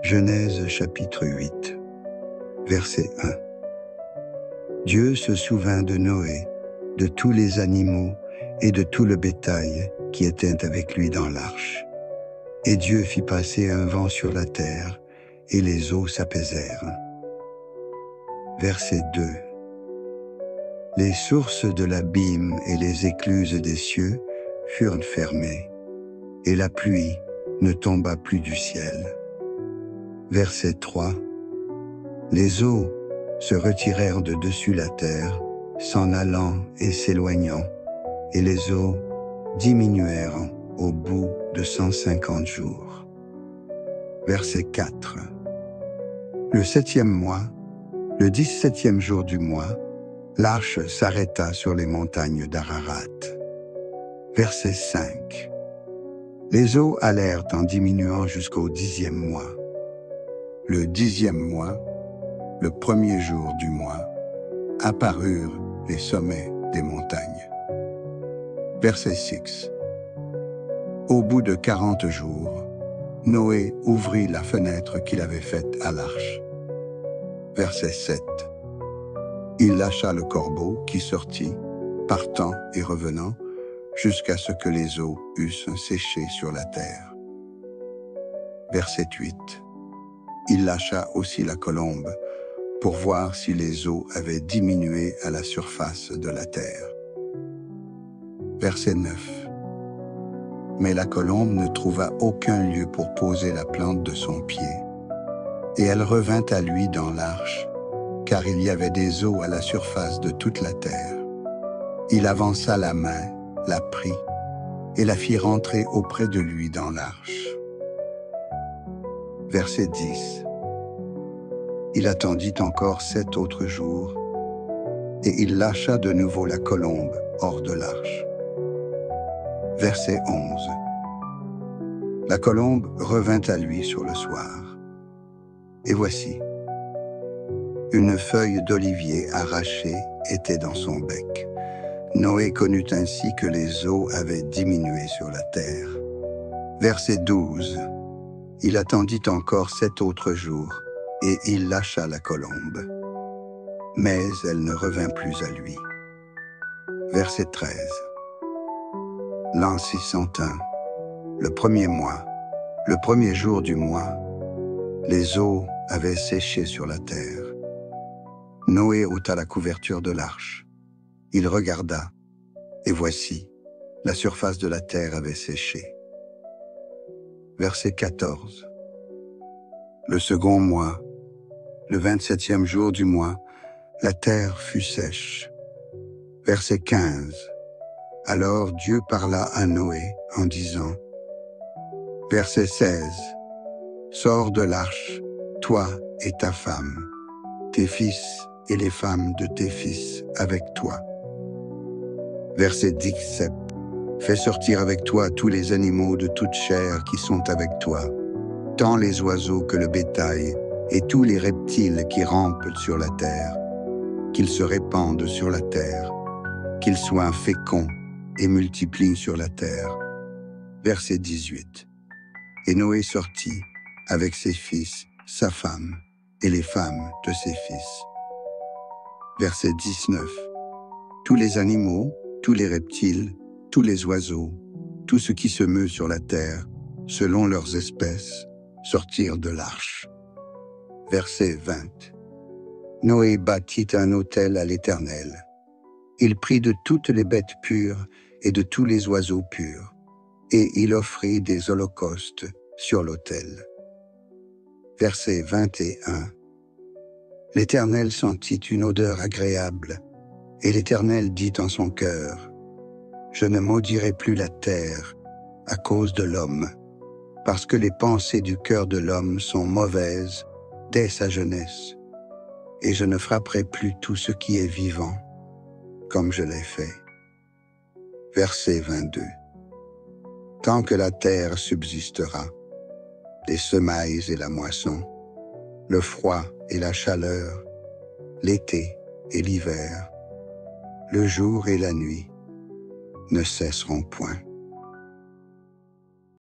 Genèse chapitre 8, verset 1. Dieu se souvint de Noé, de tous les animaux et de tout le bétail qui était avec lui dans l'arche. Et Dieu fit passer un vent sur la terre, et les eaux s'apaisèrent. Verset 2. Les sources de l'abîme et les écluses des cieux furent fermées, et la pluie ne tomba plus du ciel. Verset 3. Les eaux se retirèrent de dessus la terre, s'en allant et s'éloignant, et les eaux diminuèrent au bout de 150 jours. Verset 4. Le 7e mois, le 17e jour du mois, l'arche s'arrêta sur les montagnes d'Ararat. Verset 5. Les eaux allèrent en diminuant jusqu'au 10e mois. Le 10e mois, le 1er jour du mois, apparurent les sommets des montagnes. Verset 6. Au bout de 40 jours, Noé ouvrit la fenêtre qu'il avait faite à l'arche. Verset 7. Il lâcha le corbeau qui sortit, partant et revenant, jusqu'à ce que les eaux eussent séché sur la terre. Verset 8. Il lâcha aussi la colombe pour voir si les eaux avaient diminué à la surface de la terre. Verset 9. Mais la colombe ne trouva aucun lieu pour poser la plante de son pied, et elle revint à lui dans l'arche, car il y avait des eaux à la surface de toute la terre. Il avança la main, la prit, et la fit rentrer auprès de lui dans l'arche. Verset 10. Il attendit encore 7 autres jours, et il lâcha de nouveau la colombe hors de l'arche. Verset 11. La colombe revint à lui sur le soir. Et voici, une feuille d'olivier arrachée était dans son bec. Noé connut ainsi que les eaux avaient diminué sur la terre. Verset 12. Il attendit encore 7 autres jours, et il lâcha la colombe. Mais elle ne revint plus à lui. Verset 13. L'an 601, le 1er mois, le 1er jour du mois, les eaux avaient séché sur la terre. Noé ôta la couverture de l'arche. Il regarda, et voici, la surface de la terre avait séché. Verset 14. Le 2e mois, le 27e jour du mois, la terre fut sèche. Verset 15. Alors Dieu parla à Noé en disant, verset 16. Sors de l'arche, toi et ta femme, tes fils et les femmes de tes fils avec toi. Verset 17. Fais sortir avec toi tous les animaux de toute chair qui sont avec toi, tant les oiseaux que le bétail, et tous les reptiles qui rampent sur la terre, qu'ils se répandent sur la terre, qu'ils soient féconds et multiplient sur la terre. Verset 18. Et Noé sortit avec ses fils, sa femme, et les femmes de ses fils. Verset 19. Tous les animaux, tous les reptiles, tous les oiseaux, tout ce qui se meut sur la terre, selon leurs espèces, sortirent de l'arche. Verset 20. Noé bâtit un autel à l'Éternel. Il prit de toutes les bêtes pures et de tous les oiseaux purs, et il offrit des holocaustes sur l'autel. Verset 21. L'Éternel sentit une odeur agréable, et l'Éternel dit en son cœur, « Je ne maudirai plus la terre à cause de l'homme, parce que les pensées du cœur de l'homme sont mauvaises dès sa jeunesse, et je ne frapperai plus tout ce qui est vivant, comme je l'ai fait. » Verset 22. Tant que la terre subsistera, les semailles et la moisson, le froid et la chaleur, l'été et l'hiver, le jour et la nuit ne cesseront point.